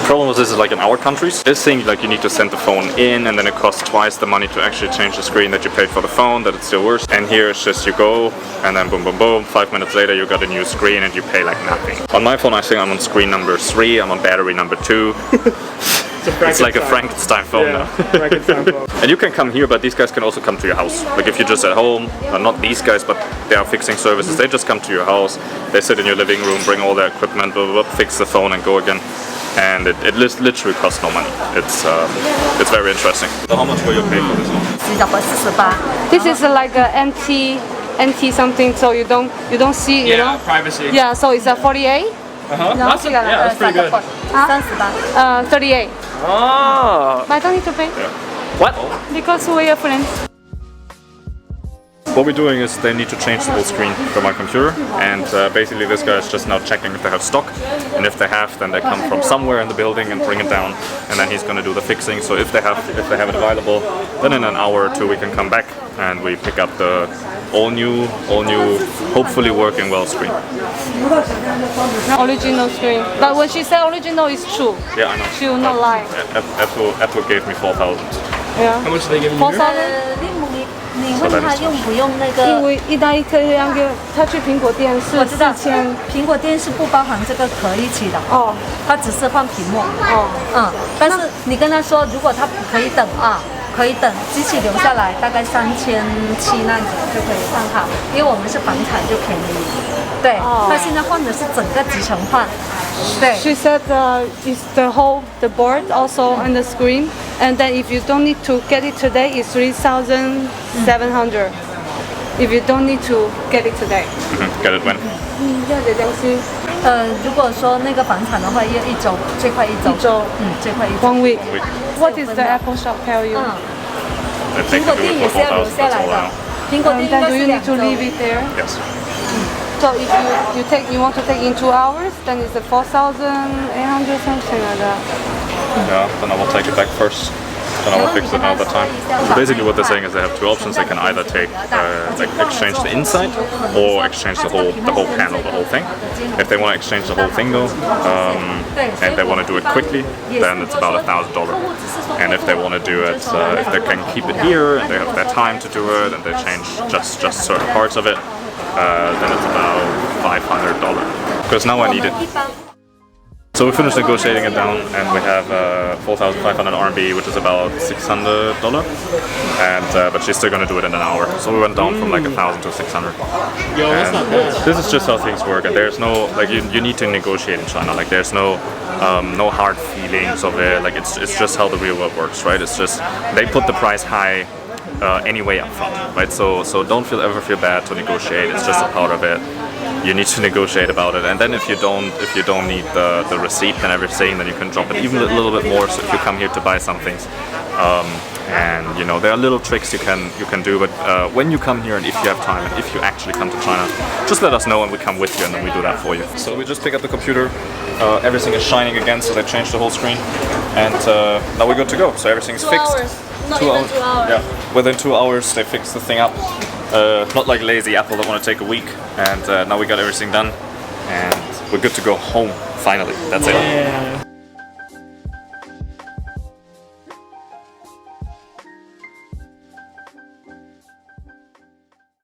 problem with this is like in our countries, this thing like you need to send the phone in and then it costs twice the money to actually change the screen that you paid for the phone, that it still works. And here it's just you go and then boom boom boom, 5 minutes later you got a new screen and you pay like nothing. On my phone I think I'm on screen number 3, I'm on battery number 2. It's like a Frankenstein phone now. Frankenstein phone. And you can come here, but these guys can also come to your house. Like if you're just at home, not these guys, but they are fixing services, they just come to your house, they sit in your living room, bring all their equipment, blah, blah, blah, fix the phone and go again. And it literally costs no money. It's very interesting. So how much will you pay for this one? This is like a NT something, so you don't see, you know? Privacy. Yeah, so it's a 48. That's pretty good. 38. Oh. But I don't need to pay. Yeah. What? Because we are friends. What we're doing is they need to change the whole screen for my computer, and basically this guy is just now checking if they have stock, and if they have, then they come from somewhere in the building and bring it down, and then he's going to do the fixing. So if they have it available, then in an hour or two we can come back and we pick up the all new, hopefully working well screen. Original screen. But when she said original, it's true. Yeah, I know. She will not lie. Apple gave me 4,000. Yeah. How much are they giving you? 4,000. 你问他用不用那个？因为意大利这样给他去苹果店是我知道4000。苹果店是不包含这个壳一起的哦，它只是换屏幕。哦，但是你跟他说，如果他可以等啊，可以等机器留下来，大概3700那样子就可以换卡，因为我们是房产就便宜。对，他现在换的是整个集成换。对。She said it's the board also on the screen, and then if you don't need to get it today, it's 3,700. If you don't need to get it today. Get it when? 要的东西。如果说那个房产的话，要1周，最快1周。1周。最快1周。 1 week. What is the Apple shop tell you? 苹果店也是要留下来的。苹果店应该 Then do 是 you 2 need to 周。 leave it there? Yes. So if you want to take in 2 hours, then it's 4,800 something like that. Yeah, then I will take it back first. Then I will fix it another time. So basically what they're saying is they have 2 options. They can either take like exchange the inside or exchange the whole panel, the whole thing. If they want to exchange the whole thing though, and they want to do it quickly, then it's about $1,000. And if they want to do it, if they can keep it here and they have their time to do it and they change just certain parts of it, then it's about $500. Because now I need it. So we finished negotiating it down, and we have 4,500 RMB, which is about $600. And but she's still gonna do it in an hour. So we went down from like 1,000 to 600. Yo, that's not bad. This is just how things work, and there's no like you need to negotiate in China. Like there's no hard feelings of it. Like it's just how the real world works, right? It's just they put the price high. Anyway up front, right? So don't ever feel bad to negotiate. It's just a part of it. You need to negotiate about it, and then if you don't need the receipt and everything, then you can drop it even a little bit more. So if you come here to buy some things, and you know there are little tricks you can do. But when you come here and if you have time and if you actually come to China, just let us know and we come with you and then we do that for you. So we just pick up the computer. Everything is shining again, so they changed the whole screen, and now we're good to go. So everything is fixed. 2 hours. Not even 2 hours. Yeah, within 2 hours they fixed the thing up. Not like lazy Apple that want to take a week. And now we got everything done, and we're good to go home. Finally, that's it.